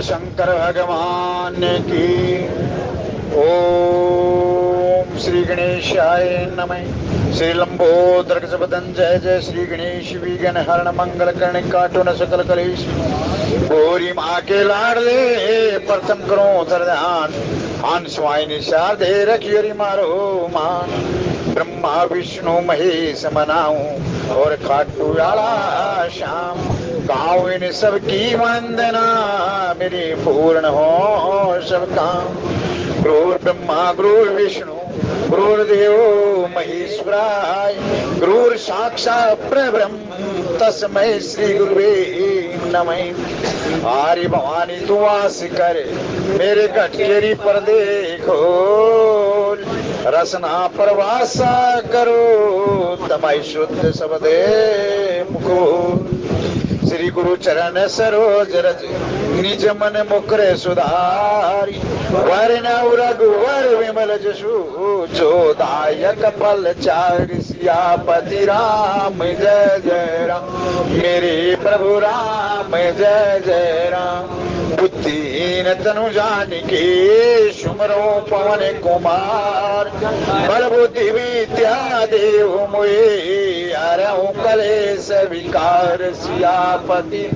शंकर भगवान की। ओम श्री गणेशाय नमः। श्री लंबोदर वदन जय जय श्री गणेश विघ्न हरण मंगल कर्ण काटो न सकल कलेश। गोरी माँ के लाडले प्रथम करो उधर ध्यान। हंस वाहिनी शारदे रखियरी मारो मान। ब्रह्मा विष्णु महेश मनाऊं और खाटू वाला श्याम। गाँव इन सबकी वंदना मेरी पूर्ण हो सब काम। गुरु ब्रह्मा गुरु विष्णु गुरुर्देव महेश्वराय। गुरु साक्षात् परब्रह्म तस्मै श्री गुरुवे नमः। आर्य भवानी तू वास कर मेरे कटकेरी पर देखो। रसना परवासा करो तमाई शुद्ध सबदे मुको। श्री गुरु चरण सरोज रज निज मन मुकुर सुधारी। वरण रघुवर विमल जसु जो दायक फल चारि। सियापति राम जय जय राम मेरे प्रभु राम जय जय राम। बुद्धिहीन तनु जानिके सुमरो पवन कुमार। बल बुद्धि विद्या देव मोहे हरहु कलेश विकार। सियापति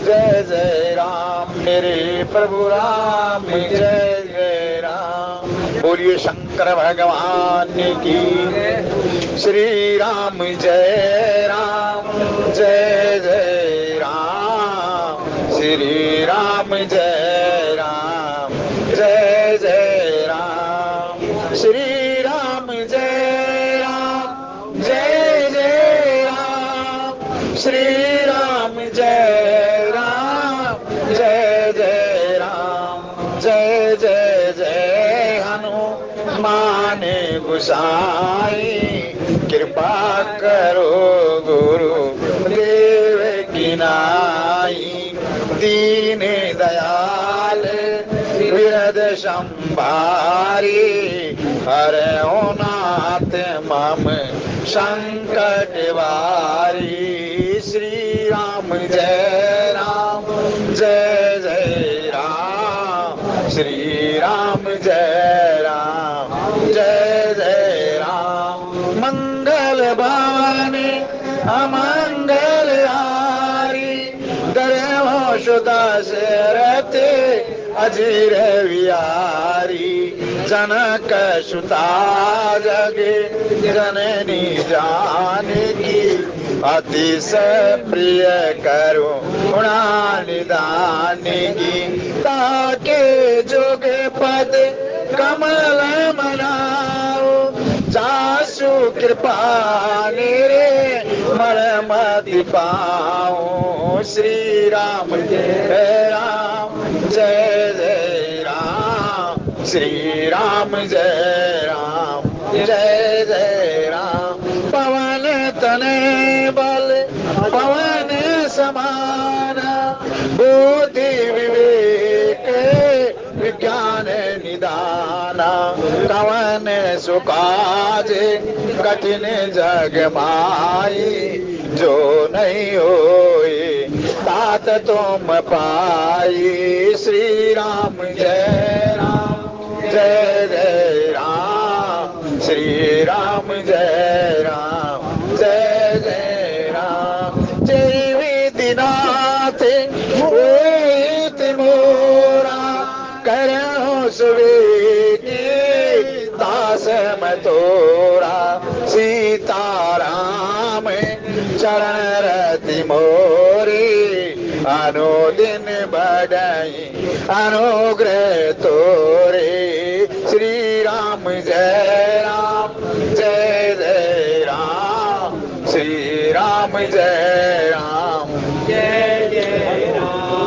जय जय राम मेरे प्रभु राम जय जय राम। बोलिए शंकर भगवान की। श्री राम जय जय राम। श्री राम जय जय राम। श्री राम जय जय राम। श्री राम जय जय राम। जय जय जय हनुमान गोसाई। कृपा करो गुरु देव की नाई। दीन दयाल विरद संभारी। हरौ नाथ मम संकट वारी। श्री राम जय जय राम। श्री राम जय जय राम। मंगल भवानी अमंगल हारी। दरहो सुदा शरथ अजीर विहारी। जनक सुता जगे जननी जानकी। अतिशय प्रिय करुणा निदान की। ताके जोगे पद कमल मनाओ। जासु कृपा निरे मरमति पाओ। श्री राम जय जय राम। श्री राम जय जय राम। पवन तने बल पवन समान। बुद्धि विवेक विज्ञान निदाना। कवन सुकाज कठिन जग माई। जो नहीं होए तात तुम पाई। श्री राम जय जय राम। श्री राम जय जय राम। जय विधिनाथ होत मोरा। करो सुवेगी दास मतोरा। सीताराम चरण रति मोरी। अनुदिन बढ़ई अनुग्रह तोरे। श्री राम जय जय राम। श्री राम जय जय राम।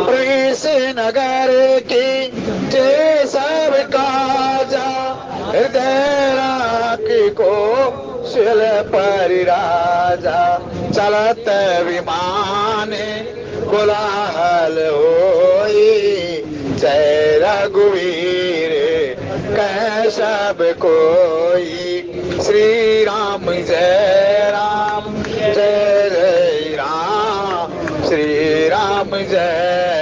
प्रेस नगर की जय सब काजा। हृदय राखी को शिल परिराजा। चलत विमान कोलाहल होई। जय रघुवीर कह सब कोई। श्री राम जय जय राम। श्री राम जय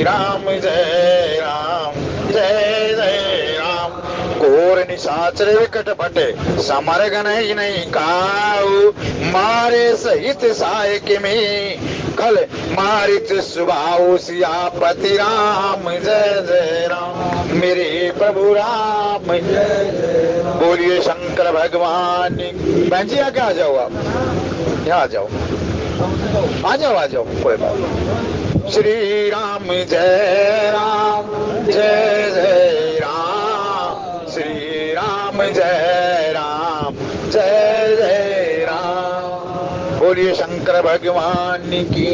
राम जय राम जय जय राम। कोर निशाचर विकट भटे समर नहीं काऊ मारे सहित सहायक में कल मारित सुभाव सियापति राम जय जय राम। मेरे प्रभु राम जय जय राम। बोलिए शंकर भगवान। बहन जी आगे आ जाओ, आप यहाँ आ जाओ, आ जाओ आ जाओ, कोई बात नहीं। श्री राम जय राम जय जय राम। श्री राम जय राम जय जय राम। बोलिए शंकर भगवान की।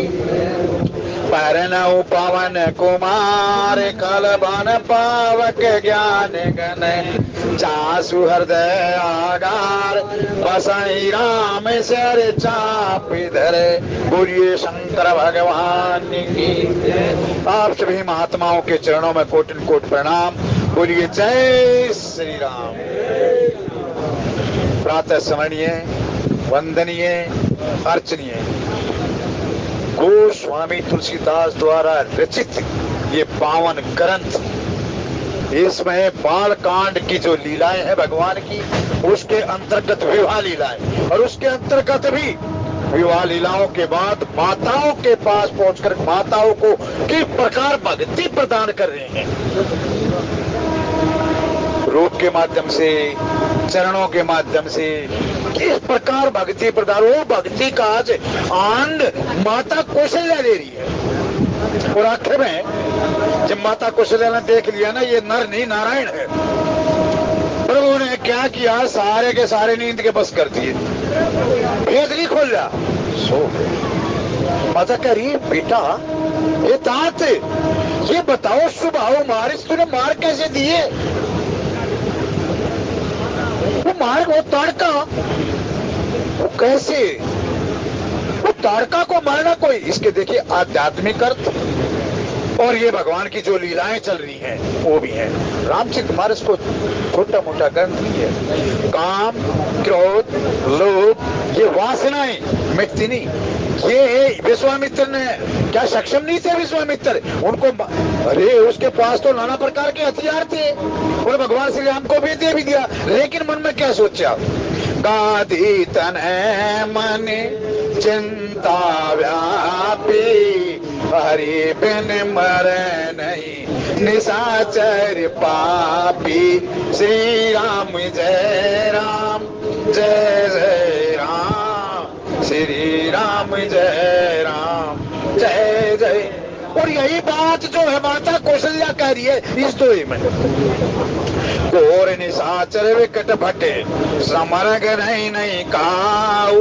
परनऊ पवन कुमार कलबन पावक ज्ञान गण जासु हृदय आगार बसाई राम सर चाप धरे। बोलिए शंकर भगवान की। आप सभी महात्माओं के चरणों में कोटि कोटि प्रणाम। बोलिए जय श्री राम। प्रातः स्मरणीय वंदनीय अर्चनीय गोस्वामी तुलसीदास द्वारा रचित ये पावन ग्रंथ, इसमें बाल कांड की जो लीलाएं हैं भगवान की, उसके अंतर्गत विवाह लीलाएं, और उसके अंतर्गत भी विवाह लीलाओं के बाद माताओं के पास पहुंचकर माताओं को किस प्रकार भक्ति प्रदान कर रहे हैं, रूप के माध्यम से, चरणों के माध्यम से किस प्रकार भक्ति प्रदान। वो भक्ति का आज आनंद माता कौशल्या ले रही है। और आखिर में जब माता कौशल्या ने देख लिया ना ये नर नहीं नारायण है, प्रभु ने क्या किया, सारे के सारे नींद के बस कर दिए, भेद नहीं खोला। सो माता कह रही बेटा ये तात ये बताओ स्वभाव मारिस तूने मार कैसे दिए। वो मार वो ताड़का, वो कैसे, वो ताड़का को मारना कोई, इसके देखिए आध्यात्मिक अर्थ और ये भगवान की जो लीलाएं चल रही हैं वो भी हैं। रामचरितमानस को छोटा मोटा ग्रंथ नहीं है। काम क्रोध लोभ ये वासनाएं मिटती नहीं। ये विश्वामित्र ने क्या सक्षम नहीं थे विश्वामित्र, उनको अरे उसके पास तो नाना प्रकार के हथियार थे और भगवान श्री राम को भी दे दिया, लेकिन मन में क्या सोचा, गादी तन मन चिंता व्यापी हरि बिन मर नहीं निशाचर पापी। श्री राम जय राम जय जय राम। श्री राम जय राम जय जय। और यही बात जो है माता कौशल्या कह रही है इस दोहे में, घोर निशाचर विकट भटे समरग नहीं काऊ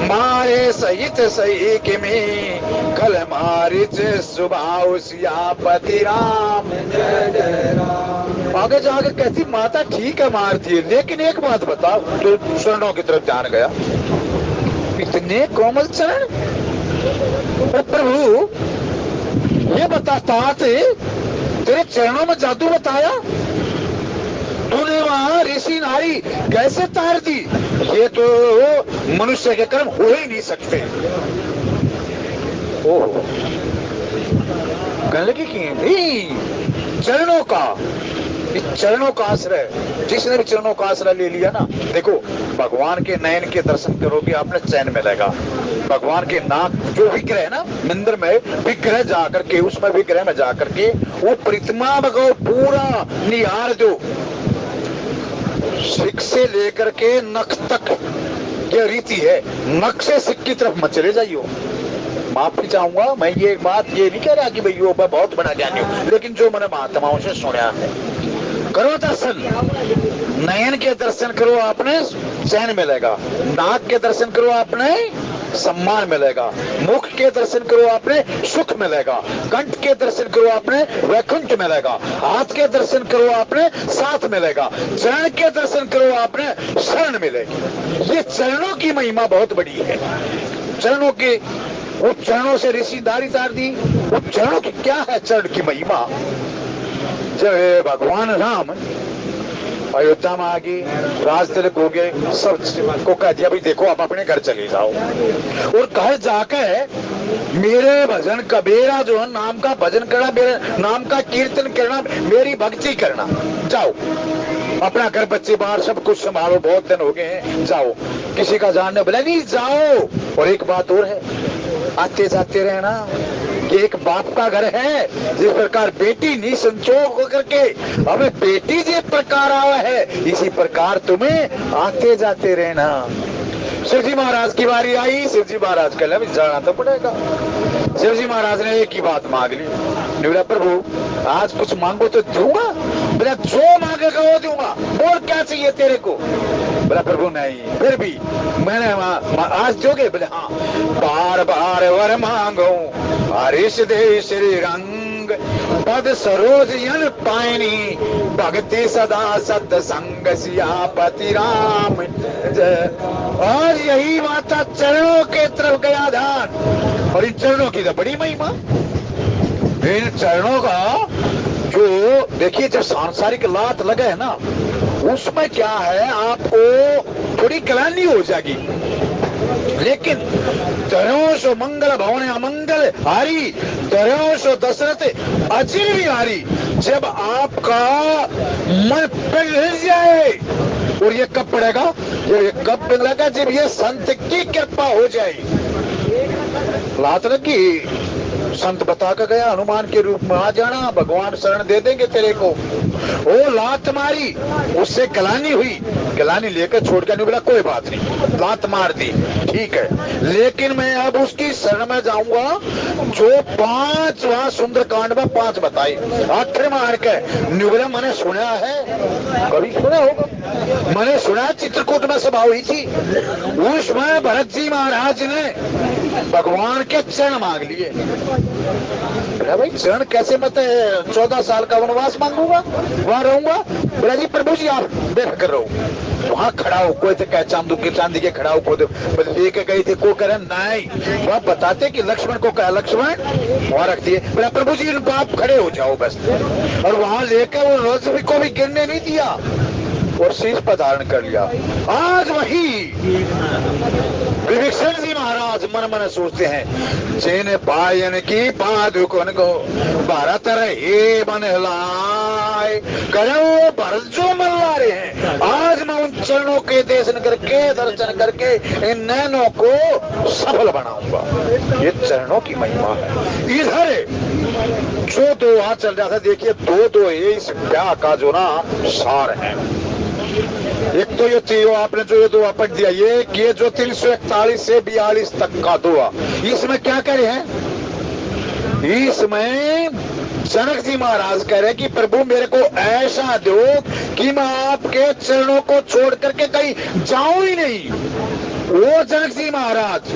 मारे सहित सही में खल मारिच सुभाव सियापति राम जय जय राम। आगे जाके कहती माता ठीक है मारती है, लेकिन एक बात बताओ, तो चरणों की तरफ ध्यान गया, इतने कोमल चरण। प्रभु ये बताता तेरे चरणों में जादू बताया, तूने वहां ऋषि नारी कैसे तार दी, ये तो मनुष्य के कर्म हो ही नहीं सकते। ओह कहने लगी कि चरणों का, चरणों का आश्रय, जिसने भी चरणों का आश्रय ले लिया ना, देखो भगवान के नयन के दर्शन करोगे आपने चैन मिलेगा। भगवान के नाक जो विग्रह है ना मंदिर में, विग्रह जाकर के उसमें विग्रह में जाकर के वो प्रतिमा भगो पूरा निहार दो, सिक से लेकर के नख तक ये रीति है, नख से सिक की तरफ मत चले जाइयो। माफी चाहूंगा मैं, ये बात ये नहीं कह रहा कि भाई मैं बहुत बड़ा ज्ञानी हूँ, लेकिन जो मैंने महात्माओं से सुना है, करो दर्शन, नयन के दर्शन करो आपने चैन मिलेगा, नाक के दर्शन करो आपने सम्मान मिलेगा, मुख के दर्शन करो आपने सुख मिलेगा, कंठ के दर्शन करो आपने वैकुंठ मिलेगा, हाथ के दर्शन करो आपने साथ मिलेगा, चरण के दर्शन करो आपने शरण मिलेगी। ये चरणों की महिमा बहुत बड़ी है। चरणों के वो चरणों से ऋषि दारी तार दी, वो चरणों की क्या है चरण की महिमा। जब भगवान राम अयोध्या में आ गए, राज तिलक हो गए, सब को कह दिया भाई देखो आप अपने घर चले जाओ, और घर जाकर मेरे भजन का, मेरा जो है नाम का भजन करना, मेरे नाम का कीर्तन करना, मेरी भक्ति करना। जाओ अपना घर बच्चे बाहर सब कुछ संभालो, बहुत दिन हो गए हैं, जाओ। किसी का जानने बोला नहीं, जाओ। और एक बात और है, आते जाते रहना, कि एक बाप का घर है, जिस प्रकार बेटी नहीं संचोग होकर के हमें बेटी जिस प्रकार आवा है, इसी प्रकार तुम्हें आते जाते रहना। शिवजी महाराज की बारी आई, शिवजी महाराज कह लगे जाना तो पड़ेगा। शिवजी महाराज ने एक ही बात मांग ली, बोला प्रभु आज कुछ मांगो तो दूंगा। बोला जो मांगेगा वो दूंगा, और क्या चाहिए तेरे को। बोला प्रभु नहीं, फिर भी मैंने आज दोगे। बोले हाँ। बार बार वर मांगो हरीश दे श्री रंग, पद सरोज यन पायनी, भक्ति सदा सत्संग सियापति राम जय। और यही माता चरणों के तरफ गया ध्यान, और इन चरणों की तो बड़ी महिमा। इन चरणों का जो देखिए, जब सांसारिक लात लगे है ना, उसमें क्या है, आपको थोड़ी ग्लानि हो जाएगी, लेकिन दरोशो मंगल भवन अमंगल हारी, दरोशो दशरथ अचिर भी हारी। जब आपका मन पिघल जाए, और ये कब पड़ेगा, ये कब पिघलेगा, जब ये संत की कृपा हो जाए। लात लगी, संत बता कर गया हनुमान के रूप में, आ जाना भगवान शरण दे देंगे तेरे को। वो लात मारी, उससे गलानी हुई, गलानी लेकर छोड़ के नहीं, बोला कोई बात नहीं, लात मार दी ठीक है, लेकिन मैं अब उसकी शरण में जाऊंगा जो 5 वहां सुंदर कांड में 5 बताई। आखिर में आर के बोला मैंने सुना है, कभी सुना होगा, मैंने सुना चित्रकूट में सभा हुई थी, उसमें भरत जी महाराज ने भगवान के चरण मांग लिए। भाई चरण कैसे, मत 14 साल का वनवास मांगूंगा, वहां रहूंगा। बोला जी प्रभु जी आप बेफिक्र रहो, वहां खड़ा हो, कोई तो कह चांदी के खड़ा हो, को लेके गए थे, को करे नहीं, वह बताते कि लक्ष्मण को कहा, लक्ष्मण वहां रख दिए। बोला प्रभु जी आप खड़े हो जाओ बस, और वहां लेकर वो रोज को भी गिरने नहीं दिया, और शीश पर धारण कर लिया। आज वही विभीषण जी महाराज मन मन सोचते हैं, जिन पायन की पादुकन को भरत रहे बन लाए, करो भरत जो मल्लारे हैं। आज मैं उन चरणों के दर्शन करके इन नैनों को सफल बनाऊंगा। ये चरणों की महिमा है। इधर जो दो आज चल रहा था, देखिए दो ये इस ब्याह का जो ना सार है। एक तो ये थियो आपने जो ये दुआ पढ़ दिया, ये जो 341 से 42 तक का दुआ, इसमें क्या करे हैं, इसमें जनक जी महाराज कह रहे कि प्रभु मेरे को ऐसा दो कि मैं आपके चरणों को छोड़ करके कहीं जाऊं ही नहीं। वो जनक जी महाराज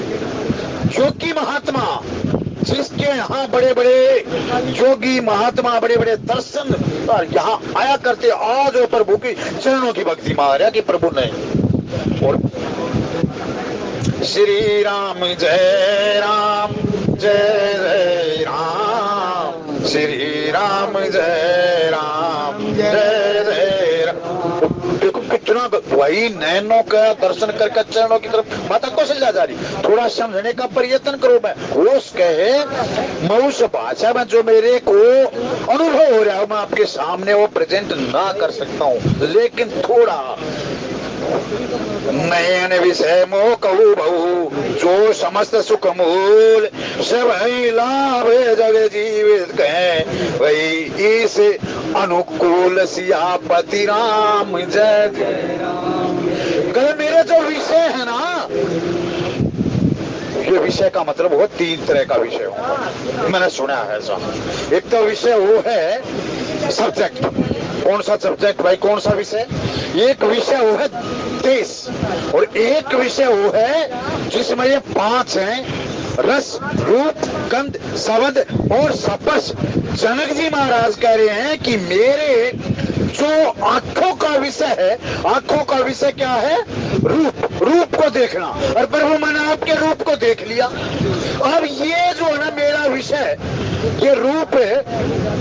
जो कि महात्मा, जिसके यहाँ बड़े बड़े योगी महात्मा बड़े बड़े दर्शन और यहाँ आया करते, आज वो प्रभु की चरणों की भक्ति मारा कि प्रभु नहीं। और श्री राम जय राम जय जय राम, श्री राम जय राम जय जय राम। देखो कितना वही नैनों का दर्शन करके चरणों की तरफ माता कौशल्या जा रही। थोड़ा समझने का प्रयत्न करो। मैं होश कहे मैं उस भाषा में जो मेरे को अनुभव हो रहा है मैं आपके सामने वो प्रेजेंट ना कर सकता हूँ, लेकिन थोड़ा नयन विषय मोह कहू बहु, जो समस्त सुख मूल सब लाभ जग जीवित कहे, वही इस अनुकूल सियापति राम जय जय राम। कल मेरा जो विषय है ना, ये विषय का मतलब वो 3 तरह का विषय हो, मैंने सुना है ऐसा। एक तो विषय वो है सब्जेक्ट। कौन सा सब्जेक्ट भाई, कौन सा विषय? एक विषय वो है देश, और एक विषय वो है जिसमें ये 5 हैं, रस रूप गंध शब्द और स्पर्श। जनक जी महाराज कह रहे हैं कि मेरे जो आंखों का विषय है, आंखों का विषय क्या है? रूप, रूप को देखना। और प्रभु मैंने आपके रूप को देख लिया। अब ये जो है ना मेरा विषय, ये रूप है।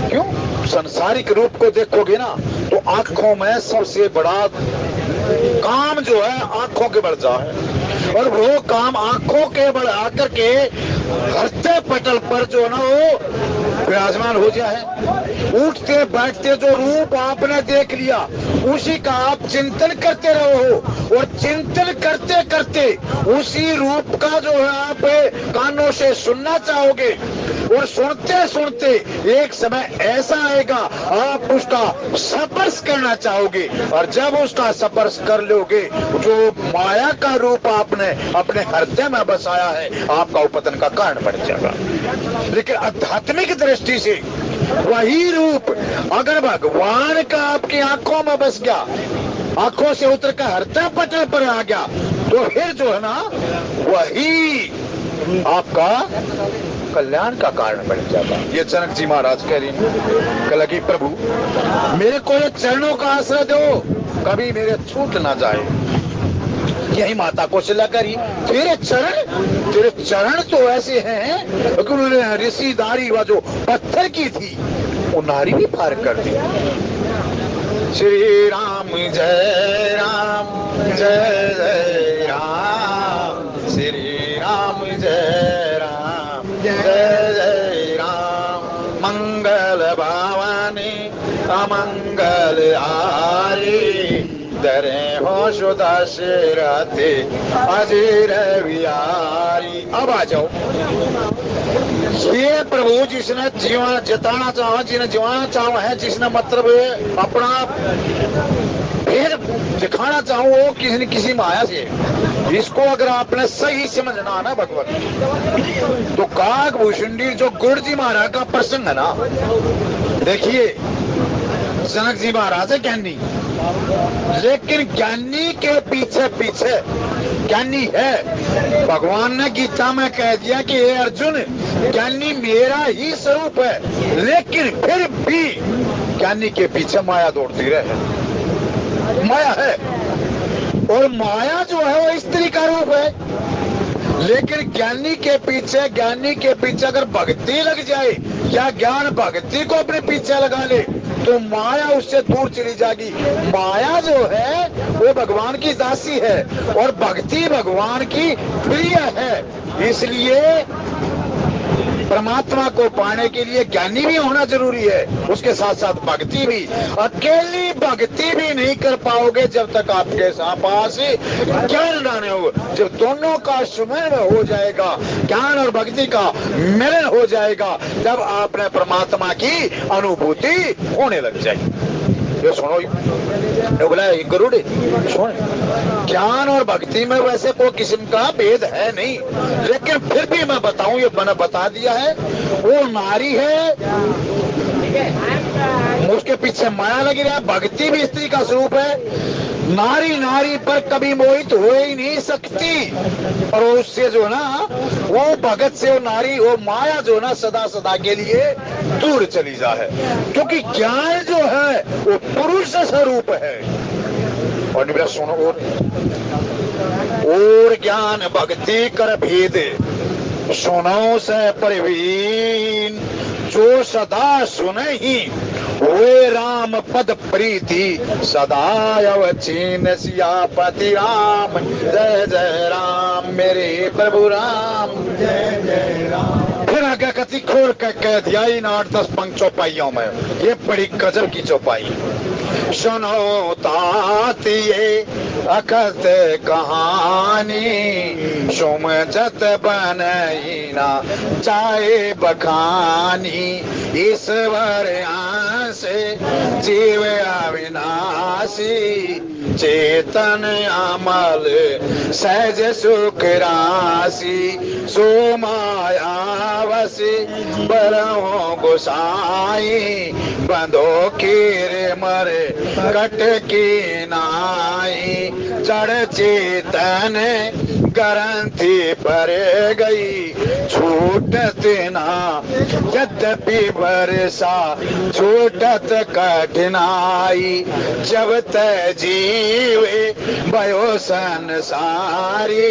क्यों? संसारिक रूप को देखोगे ना तो आंखों में सबसे बड़ा काम जो है आंखों के बढ़ जा है। और वो काम आंखों के बल आकर के हृदय पटल पर जो ना वो विराजमान हो जाए। उठते बैठते जो रूप आपने देख लिया उसी का आप चिंतन करते रहो और चिंतन करते करते उसी रूप का जो है आप कानों से सुनना चाहोगे और सुनते सुनते एक समय ऐसा आएगा आप उसका स्पर्श करना चाहोगे और जब उसका स्पर्श कर लोगे जो माया का रूप आपने अपने हृदय में बसाया है आपका उपतन का कारण बन जाएगा। लेकिन आध्यात्मिक दृष्टि से वही रूप अगर भगवान का आपकी आंखों में बस गया, आंखों से उतर कर हृदय पटल पर आ गया तो फिर जो है ना वही आपका कल्याण का कारण बन जाता। ये जनक जी महाराज कह रही हैं कल की प्रभु मेरे को ये चरणों का आश्रय दो कभी मेरे छूट ना जाए। यही माता कौशल्या करी तेरे चरण तो ऐसे हैं कि उन्होंने ऋषि दारी व जो पत्थर की थी वो नारी भी पार कर दी। श्री राम जय राम जय जय राम श्री राम जय राम जय जय राम मंगल भवानी अमंगल हारी दरे हो शुदा शेराते अजीर विहारी। अब आ जाओ ये प्रभु जिसने जीवन जिताना चाहो जिन्हें जीवाना चाहो है जिसने मतलब अपना फिर दिखाना चाहो वो किसी न किसी माया से इसको अगर आपने सही समझना ना भगवत तो काग भूषुंडी जो गुरु जी महाराज का प्रसंग है ना देखिए जनक जी महाराज है ज्ञानी लेकिन ज्ञानी के पीछे पीछे ज्ञानी है। भगवान ने गीता में कह दिया कि हे अर्जुन ज्ञानी मेरा ही स्वरूप है लेकिन फिर भी ज्ञानी के पीछे माया दौड़ती रहे। माया है और माया जो है वो स्त्री का रूप है लेकिन ज्ञानी के पीछे अगर भक्ति लग जाए या ज्ञान भक्ति को अपने पीछे लगा ले तो माया उससे दूर चली जाएगी। माया जो है वो भगवान की दासी है और भक्ति भगवान की प्रिय है। इसलिए परमात्मा को पाने के लिए ज्ञानी भी होना जरूरी है उसके साथ साथ भक्ति भी। अकेली भक्ति भी नहीं कर पाओगे जब तक आपके पास ज्ञान ना हो। जब दोनों का सुमेल हो जाएगा ज्ञान और भक्ति का मिलन हो जाएगा तब आपने परमात्मा की अनुभूति होने लग जाएगी। ये सुनो बोला गरुड़ सुन ज्ञान और भक्ति में वैसे कोई किस्म का भेद है नहीं लेकिन फिर भी मैं बताऊं ये मैंने बता दिया है वो नारी है उसके पीछे माया लगी रहा। भक्ति भी स्त्री का स्वरूप है। नारी नारी पर कभी मोहित हो ही नहीं सकती और उससे जो ना वो भगत से वो नारी वो माया जो ना सदा सदा के लिए दूर चली जाए क्योंकि ज्ञान जो है वो पुरुष स्वरूप है। और मेरा सुनो और ज्ञान भक्ति कर भेद सुनो से प्रवीण जो सदा सुने ही वे राम पद प्रीति सदा अवचीन सियापति राम जय जय राम मेरे प्रभु राम जय जय राम। फिर आगे कथी खोल कर कह दिया इन 8-10 पंक्ति चौपाइयों में ये बड़ी गजब की चौपाई। सुनो तात ये अकथ कहानी सुमजत बनईना चाहे बखानी ईश्वर से जीव अविनाशी चेतन अमल सहज सुख राशि सो मायावसी बरहो गोसाई बंधो कीर मरे कट की नाई जड़ चेतन ग्रंथि पर गई छूटत ना यद्यपि बरसा छूटत कठिनाई जब तक जीवे भयो संसारी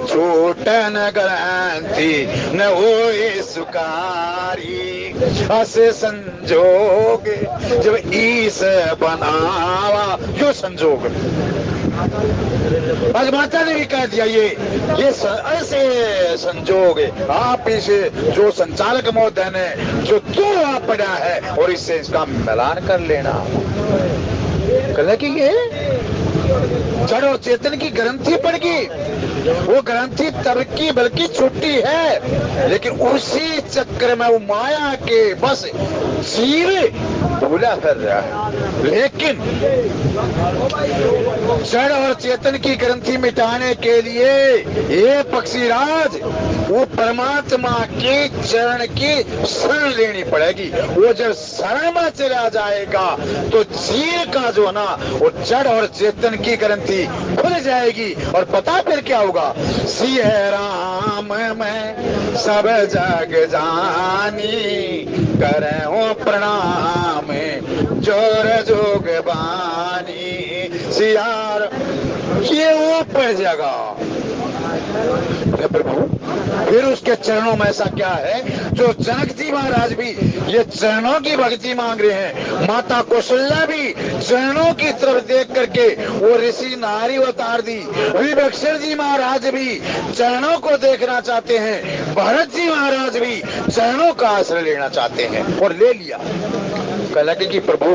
छूटन ग्रंथि न होए सुकारी अस संजोग जब ईस बनावा जो संजोग आज माता ने भी कह दिया ये ऐसे संजोग आप इसे जो संचालक महोदय ने जो तोड़ा पड़ा है और इससे इसका मिलान कर लेना। कल की ये जड़ और चेतन की ग्रंथि पड़ गई, वो ग्रंथि तब की बल्कि छुट्टी है, लेकिन उसी चक्कर में वो माया के बस जीव भूला कर रहा है। लेकिन जड़ और चेतन की ग्रंथि मिटाने के लिए ये पक्षीराज वो परमात्मा के चरण की शरण लेनी पड़ेगी। वो जब शरण में चला जाएगा तो जीव का जो ना वो जड़ और चेतन की ग्रंथि खुल जाएगी। और पता फिर क्या होगा, सिय राम मैं सब जग जानी करो प्रणाम जोर जोग बानी। सियार ये ऊपर जगह प्रभु, फिर उसके चरणों में ऐसा क्या है जो जनक जी महाराज भी ये चरणों की भक्ति मांग रहे हैं। माता कौशल्या भी चरणों की तरफ देख करके वो ऋषि नारी अवतार दी। विभीषण जी महाराज भी चरणों को देखना चाहते हैं। भरत जी महाराज भी चरणों का आश्रय लेना चाहते हैं और ले लिया। लगे कि प्रभु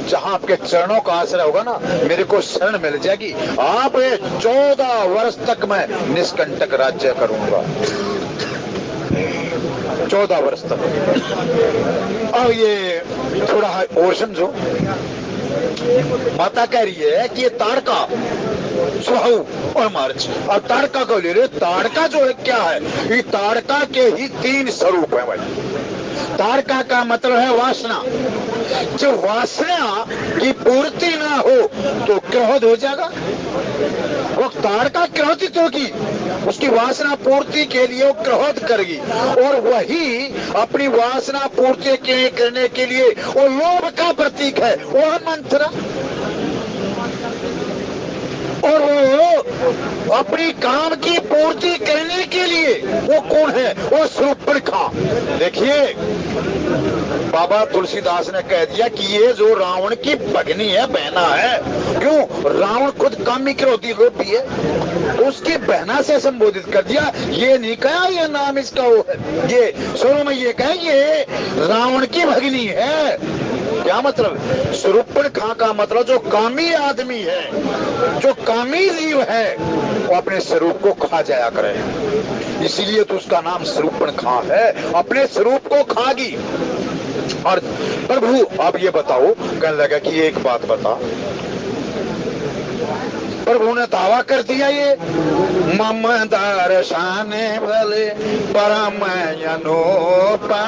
जहां आपके चरणों का आश्रय होगा ना मेरे को शरण मिल जाएगी। आप 14 वर्ष तक मैं निष्कंटक राज्य करूंगा, 14 वर्ष तक। अब ये थोड़ा और समझो, माता कह रही है कि ये ताड़का सुहाऊ और मार्च। अब ताड़का को ले रहे, ताड़का जो है क्या है, ये ताड़का के ही 3 स्वरूप है भाई। ताड़का का मतलब है वासना। जो वासना की पूर्ति ना हो तो क्रोध हो जाएगा। वो ताड़का क्रोधित होगी, उसकी वासना पूर्ति के लिए वो क्रोध करेगी और वही अपनी वासना पूर्ति करने के लिए वो लोभ का प्रतीक है, वो है मंथरा। और वो अपनी काम की पूर्ति करने के लिए वो कौन है, वो शूर्पणखा। देखिए बाबा तुलसीदास ने कह दिया कि ये जो रावण की भगनी है, बहना है। क्यों? रावण खुद कामी क्रोधी लोभी है, उसकी बहना से संबोधित कर दिया। ये नहीं कहा ये नाम इसका वो है, ये शुरू में ये कहे ये रावण की भगनी है। क्या मतलब? शूर्पणखा का मतलब जो कामी आदमी है, जो कामी जीव है, वो अपने स्वरूप को खा जाया करे, इसीलिए तो उसका नाम शूर्पणखा है, अपने स्वरूप को खागी। और प्रभु आप ये बताओ, कहने लगा कि एक बात बता। प्रभु ने दावा कर दिया ये मम दर्शन भले परम अनूपा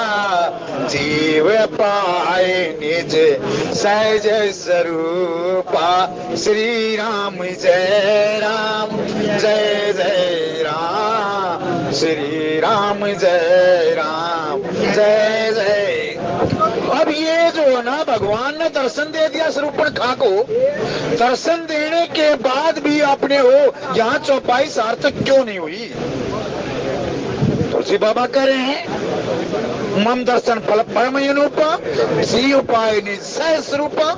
जीव पाए निज सहज स्वरूपा। श्री राम जय राम जय जय राम, श्री राम जय राम जय जय। अब ये जो ना भगवान ने दर्शन दे दिया शूर्पणखा को, दर्शन देने के बाद भी अपने हो यहाँ चौपाई सार्थक क्यों नहीं हुई? तुलसी बाबा कह रहे हैं मम दर्शन फल परम अनूपा श्री उपाय निश्चय स्वरूपा।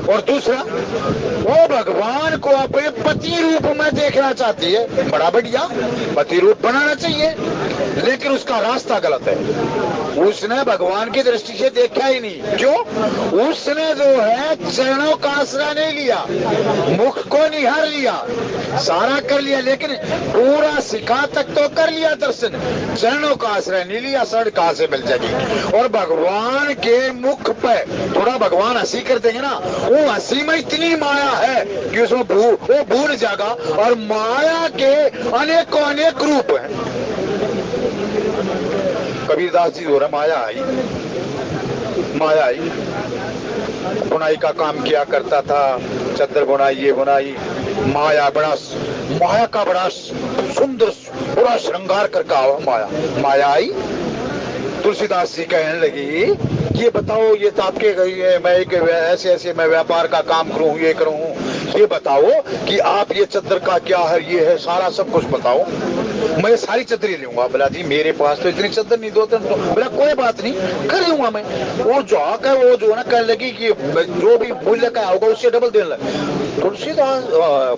और दूसरा वो भगवान को अपने पति रूप में देखना चाहती है, बड़ा बढ़िया पति रूप बनाना चाहिए, लेकिन उसका रास्ता गलत है। उसने भगवान की दृष्टि से देखा ही नहीं। क्यों? उसने जो है चरणों का आश्रय नहीं लिया, मुख को निहार लिया, सारा कर लिया, लेकिन पूरा शिखा तक तो कर लिया दर्शन, चरणों का आश्रय नहीं लिया। शरण कहां से मिल जाएगी? और भगवान के मुख पे थोड़ा भगवान हंसी कर देंगे ना, वो हंसी में इतनी माया है कि उसमें वो भूल जाएगा। और माया के अनेकों अनेक रूप हैं। कबीरदास जी हो रहा माया आई, माया आई, बुनाई का काम किया करता था, चद्दर बुनाई, ये बुनाई, माया का बड़ा सुंदर बड़ा श्रृंगार करके आओ माया। माया आई, तुलसीदास जी कहने लगी ये बताओ, ये तो आपके मैं एक ऐसे मैं व्यापार का काम करूं, ये करूं, ये बताओ कि आप ये चद्दर का क्या है, ये है, सारा सब कुछ बताओ। मैं सारी चदरी लूंगा। बोला जी मेरे पास तो इतनी चद्दर नहीं, 2-3 तो। बोला कोई बात नहीं, कर लूंगा मैं। वो जाकर वो जो है ना कहने लगी कि जो भी मूल्य का होगा उससे डबल देने लगे। तुलसीदास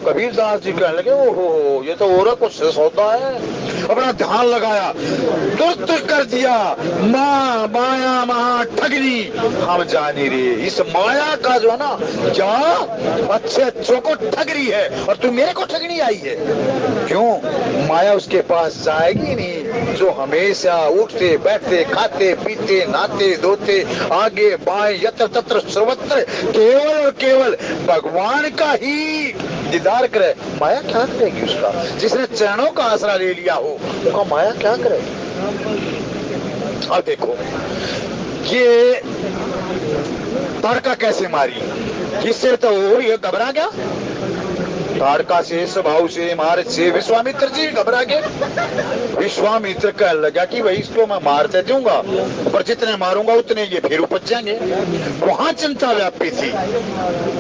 कबीरदास जी कहने लगे ओहो ये तो और कुछ सौदा है। अपना ध्यान लगाया, दुष्ट कर दिया, माँ माया महा ठगनी हम जानी रे। इस माया का जो है ना क्या अच्छे अच्छों को ठग रही है और तू मेरे को ठगनी आई है। क्यों? माया उसके पास जाएगी नहीं जो हमेशा उठते बैठते खाते पीते नहाते धोते आगे बाएं यत्र तत्र सर्वत्र केवल और केवल भगवान का ही दीदार करे। माया क्या करेगी उसका? जिसने चरणों का आसरा ले लिया हो उसका माया क्या करे? अब देखो ये ताड़का कैसे मारी, किससे तो ये घबरा गया। ताड़का से स्वभाव से महाराज से विश्वामित्र जी घबरा गए। विश्वामित्र कहने लगा कि भाई इसको मैं मारते दूंगा पर जितने मारूंगा उतने ये फिर उपज जाएंगे। वहां चिंता व्यापी थी।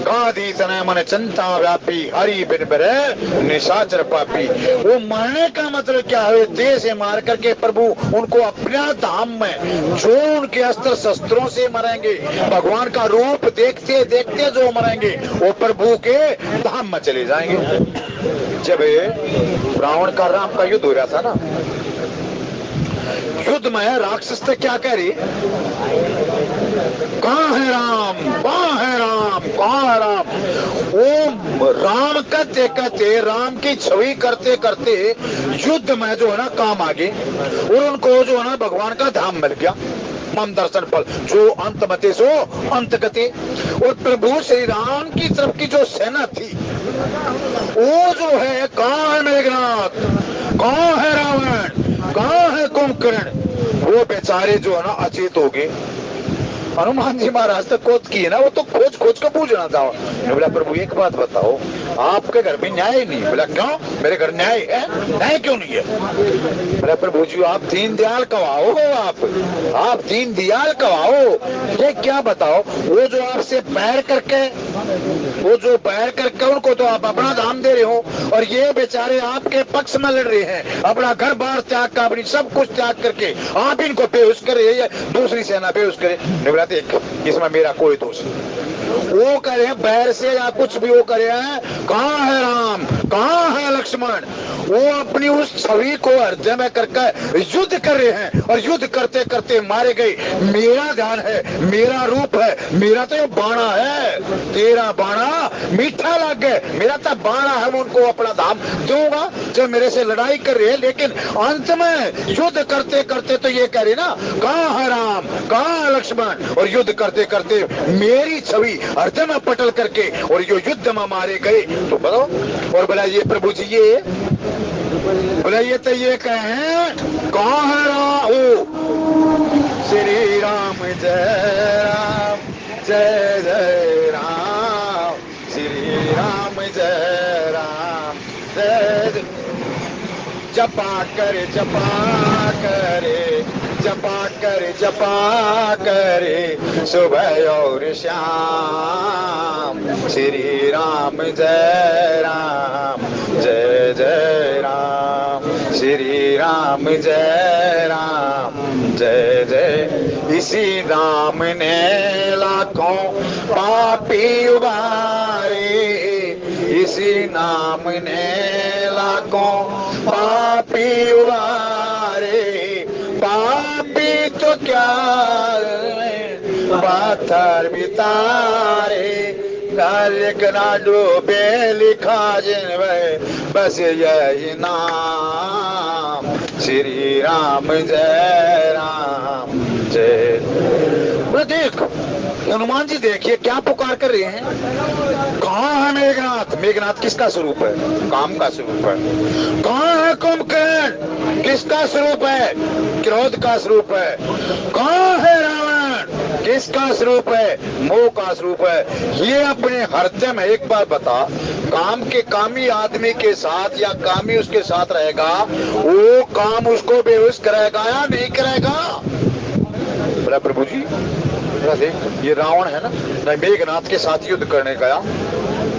गाधी तने मन चिंता व्यापी हरि बिन बरे निशाचर पापी। वो मारने का मतलब क्या है? देह से मार करके प्रभु उनको अपना धाम में जो उनके अस्त्र शस्त्रों से मरेंगे, भगवान का रूप देखते देखते जो मरेंगे वो प्रभु के धाम में चले जाएंगे। जब रावण का राम का युद्ध हो रहा था ना, युद्ध में राक्षस से क्या कह रही, कहाँ है राम, कहाँ है राम, कहाँ है राम। वो राम कहते कहते राम की छवि करते करते युद्ध में जो है ना काम आगे और उनको जो है ना भगवान का धाम मिल गया। मम दर्शन फल जो अंत मते सो अंत गते। और प्रभु श्री राम की तरफ की जो सेना थी वो जो है कहाँ है मेघनाथ, कहाँ है रावण, कहाँ है कुंभकर्ण। वो बेचारे जो है ना अचेत हो गए। हनुमान जी महाराज तक खोज की है ना, वो तो खोज खोज कर पूछना था। बोला प्रभु एक बात बताओ, आपके घर में न्याय नहीं? बोला क्यों, मेरे घर न्याय है? न्याय क्यों नहीं है? बोला प्रभु जी आप दीन दयाल कवाओ, आप दीन दयाल कवाओ। ये क्या बताओ, वो जो आपसे बैर करके, वो जो बैर करके उनको तो आप अपना धाम दे रहे हो और ये बेचारे आपके पक्ष में लड़ रहे हैं। अपना घर बार त्याग का, अपनी सब कुछ त्याग करके आप इनको बेहोश करे या दूसरी सेना बेहोश करे। देख इसमें मेरा कोई दोष नहीं। वो करे बैर से या कुछ भी वो करे हैं, कहाँ है राम, कहाँ है लक्ष्मण। वो अपनी उस छवि को हृदय में करके युद्ध कर रहे हैं और युद्ध करते करते मारे गए। मेरा ध्यान है, मेरा रूप है, मेरा तो ये बाणा है, तेरा बाणा मीठा लग गए, मेरा तो बाणा है, मैं उनको अपना धाम दूंगा जो मेरे से लड़ाई कर रहे हैं। लेकिन अंत में युद्ध करते करते तो ये कह रहे ना, कहाँ है राम, कहाँ है लक्ष्मण। और युद्ध करते करते मेरी छवि हृदय में पटल करके और यो युद्ध में मारे गए। तो बताओ। और बोला ये प्रभु जी ये बोला ये तो ये कहें कहाँ है राम, श्री राम जय राम जय जय राम, श्री राम जय राम जय। जपा करे जपा करे जपा करे जपा करे सुबह और शाम, श्री राम जय राम जय जय राम, श्री राम जय राम जय जय। इसी राम ने लाखों पापी उबारे, इसी नाम ने लाखों पापी उबारे। पापी तो क्या पाथर बितारे, एक ना डूबे लिखा जिन बस यही नाम, श्री राम जय राम जय। देख हनुमान जी देखिए क्या पुकार कर रहे हैं, कहाँ है मेघनाथ। मेघनाथ किसका स्वरूप है? काम का स्वरूप है। कहाँ है कुंभकर्ण, किसका स्वरूप है? क्रोध का स्वरूप है। कहाँ है रावण, किसका स्वरूप है? मोह का स्वरूप है। ये अपने हृदय में एक बार बता, काम के कामी आदमी के साथ या कामी उसके साथ रहेगा, वो काम उसको बेहोश करेगा या नहीं करेगा? बोला प्रभु जी देख ये रावण है ना, मेघनाथ के साथ युद्ध करने गया,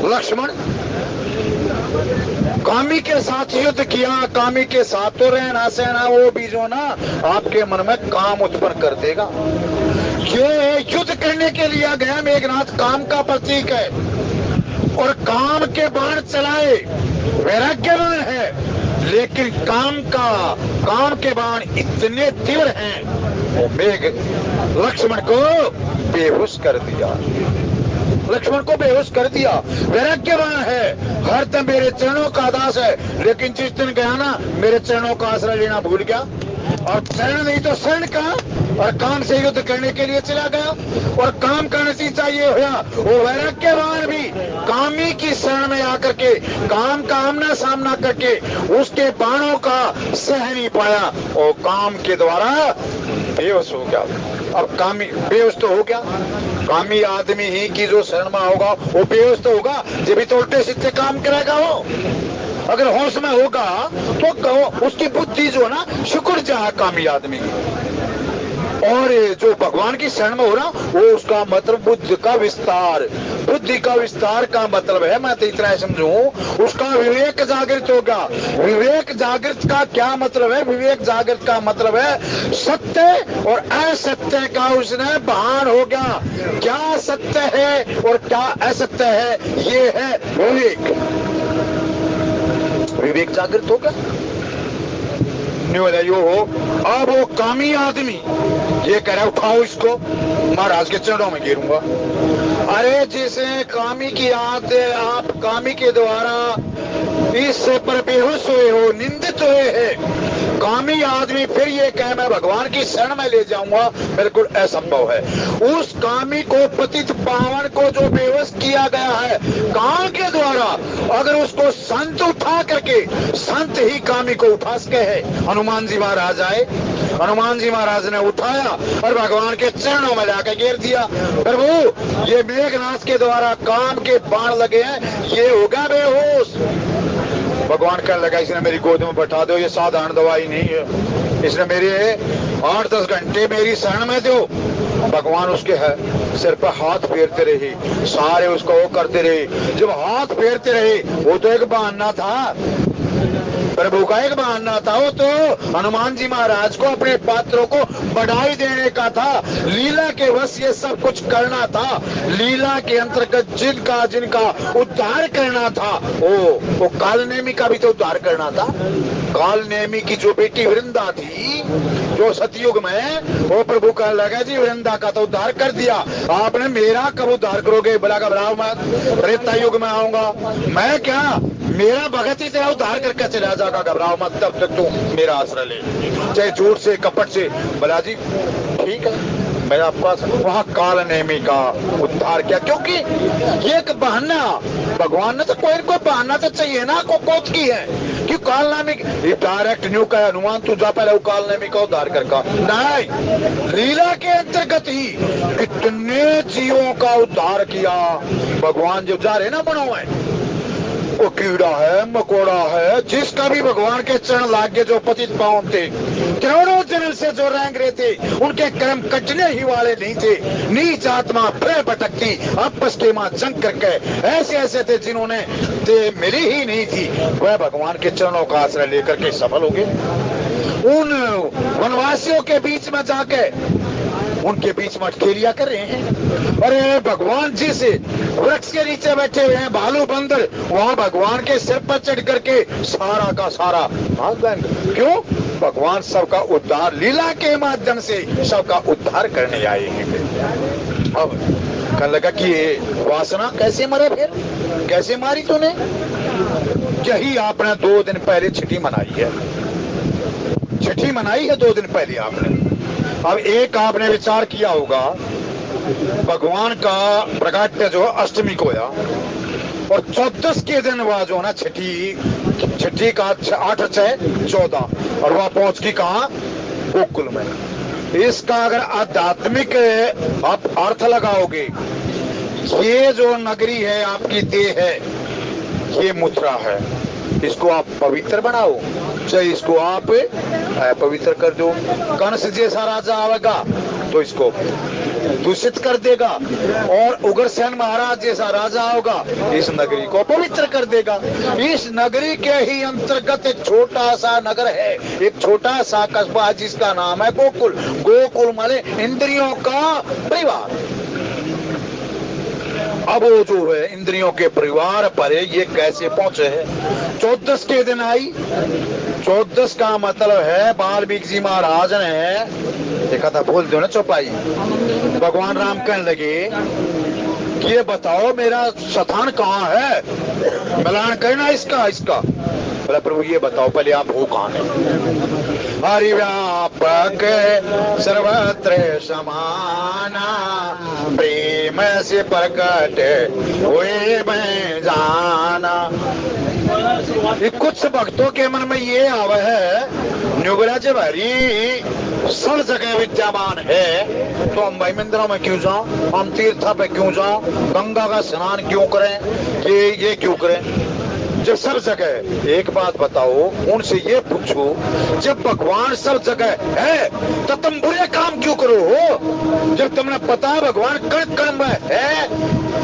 लक्ष्मण कामी के साथ युद्ध किया, कामी के साथ तो रहना सहना, वो भी जो ना आपके मन में काम उत्पन्न कर देगा। ये युद्ध करने के लिए गया मेघनाथ, काम का प्रतीक है और काम के बाण चलाए, वैराग्यवान है, लेकिन काम के बाण इतने तीव्र हैं, मेघ लक्ष्मण को बेहोश कर दिया, लक्ष्मण को बेहोश कर दिया। वैराग्यवान है, हरदम मेरे चरणों का दास है, लेकिन जिस दिन गया ना मेरे चरणों का आश्रय लेना भूल गया, और चरण नहीं तो शरण का, और काम से युद्ध करने के लिए चला गया, और काम का नतीजा ये हुआ, वो वैराग्यवान भी कामी की शरण में आकर के काम का आमना सामना करके उसके बाणों का सह नहीं पाया, और काम के द्वारा बेहोश हो गया। अब कामी बेहोश तो हो गया, कामी आदमी ही की जो शरण में होगा वो बेहोश तो होगा, जब भी तो उल्टे सीधे काम करेगा वो। अगर होश में होगा तो उसकी बुद्धि जो ना शुक्र जा कामी आदमी, और जो भगवान की शरण में हो रहा वो उसका मतलब बुद्धि का विस्तार, बुद्धि का विस्तार का मतलब है, मैं तो इतना समझू, उसका विवेक जागृत होगा। विवेक जागृत का क्या मतलब है? विवेक जागृत का मतलब है सत्य और असत्य का उसने भान हो गया, क्या सत्य है और क्या असत्य है, ये है विवेक। विवेक जागृत होगा यो हो। अब वो कामी आदमी ये कह रहा उठाओ इसको, महाराज के चरणों में गिरूंगा। अरे जिसे कामी की आदत, आप कामी के द्वारा इस पर बेहोश हुए हो, निंदित हुए हैं, कामी आदमी फिर ये कहे मैं भगवान की शरण में ले जाऊंगा, बिल्कुल असंभव है। उस कामी को, पतित पावन को जो बेहोश किया गया है काम के द्वारा, अगर उसको संत उठा करके, संत ही कामी को उठा सके है। हनुमान जी महाराज आए, हनुमान जी महाराज ने उठाया और भगवान के चरणों में लाकर गिर दिया। प्रभु ये मेघनाथ के द्वारा काम के बाण लगे हैं, ये होगा बेहोश। भगवान कहने लगा इसने मेरी गोद में बैठा दो, ये साधारण दवाई नहीं है, इसने मेरे 8-10 घंटे मेरी शरण में दो। भगवान उसके है सिर पर हाथ फेरते रहे, सारे उसको वो करते रहे। जब हाथ फेरते रहे वो तो एक बहाना था, प्रभु का एक बहाना था, वो तो हनुमान जी महाराज को, अपने पात्रों को बढ़ाई देने का था, लीला के वश ये सब कुछ करना था, लीला के अंतर्गत जिनका जिनका उद्धार करना था, वो कालनेमी का भी तो उद्धार करना था। कालनेमी की जो बेटी वृंदा थी, जो सतयुग में, वो प्रभु का लगा जी वृंदा का तो उद्धार कर दिया, आपने मेरा कब उद्धार करोगे? बोला घबराओ मत, त्रेता युग में आऊंगा मैं, क्या मेरा भगत ही तेरा उद्धार करके चला जाएगा, घबराओ मत, तब तक तू मेरा आश्रय ले, चाहे झूठ से कपट से। बोला जी ठीक है, मैं आपका वहां काल नेमी का उद्धार किया, क्योंकि ये एक बहाना, भगवान ने तो कोई बहाना तो चाहिए ना, को कोत की है कि काल नेमी डायरेक्ट न्यू का हनुमान तू जा पहले काल नेमी का उद्धार करका नहीं, लीला के अंतर्गत ही कितने जीवों का उद्धार किया भगवान। जो जा रहे ना बनो है, वो कीड़ा है, मकोड़ा है, जिसका भी भगवान के चरण लागे, जो पतित पावन थे, करोड़ों जन्म से जो रंग रहे थे, उनके कर्म कटने ही वाले नहीं थे, नीच आत्मा भय भटकती आपस के मां जंग करके ऐसे ऐसे थे जिन्होंने मिली ही नहीं थी, वह भगवान के चरणों का आश्रय लेकर के सफल हो गए। उन वनवासियों के बीच में जाके उनके बीच में अटखेलियां कर रहे हैं। अरे भगवान जी से वृक्ष के नीचे बैठे हुए हैं भालू बंदर, वहां भगवान के सिर पर चढ़ करके सारा का सारा भाग जाएंगे। क्यों? भगवान सबका उद्धार, लीला के माध्यम से सबका उद्धार करने आए हैं। अब कहने लगा कि ये वासना कैसे मरे, फिर कैसे मारी तूने? यही आपने 2 दिन पहले छठी मनाई है, छठी मनाई है 2 दिन पहले आपने। अब एक आपने विचार किया होगा, भगवान का प्रकाट्य जो अष्टमी को या, और 14 के दिन वह जो ना छठी का 8-6-14, और वह पहुंच की कहा गोकुल में। इसका अगर आध्यात्मिक आप अर्थ लगाओगे, ये जो नगरी है आपकी देह है, ये मुद्रा है, इसको आप पवित्र बनाओ, चाहे इसको आप पवित्र कर दो। कंस जैसा राजा आवेगा तो इसको दूषित कर देगा, और उग्रसेन महाराज जैसा राजा होगा इस नगरी को पवित्र कर देगा। इस नगरी के ही अंतर्गत एक छोटा सा नगर है, एक छोटा सा कस्बा जिसका नाम है गोकुल। गोकुल माने इंद्रियों का परिवार। अब वो जो है इंद्रियों के परिवार पर ये कैसे पहुंचे है? 14 के दिन आई। 14 का मतलब है वाल्मीकि जी महाराज ने एक कथा बोल दो ना चौपाई। भगवान राम कहने लगे कि ये बताओ मेरा स्थान कहाँ है, मिलान करना इसका इसका। बोला प्रभु ये बताओ पहले आप हो कहाँ है? हरि व्यापक सर्वत्र समाना, प्रेम से प्रकट हुए मैं जाना। कुछ भक्तों के मन में ये आवा है न्युगरा जब हरि सब जगह विद्यमान है तो हम भाई मंदिरों में क्यों जाओ, हम तीर्थ पे क्यों जाओ, गंगा का स्नान क्यों करें, ये क्यों करें जब सब जगह। एक बात बताओ, उनसे ये पूछो जब भगवान सब जगह है तो तुम बुरे काम क्यों करो हो? जब तुमने पता है भगवान कण कण में है,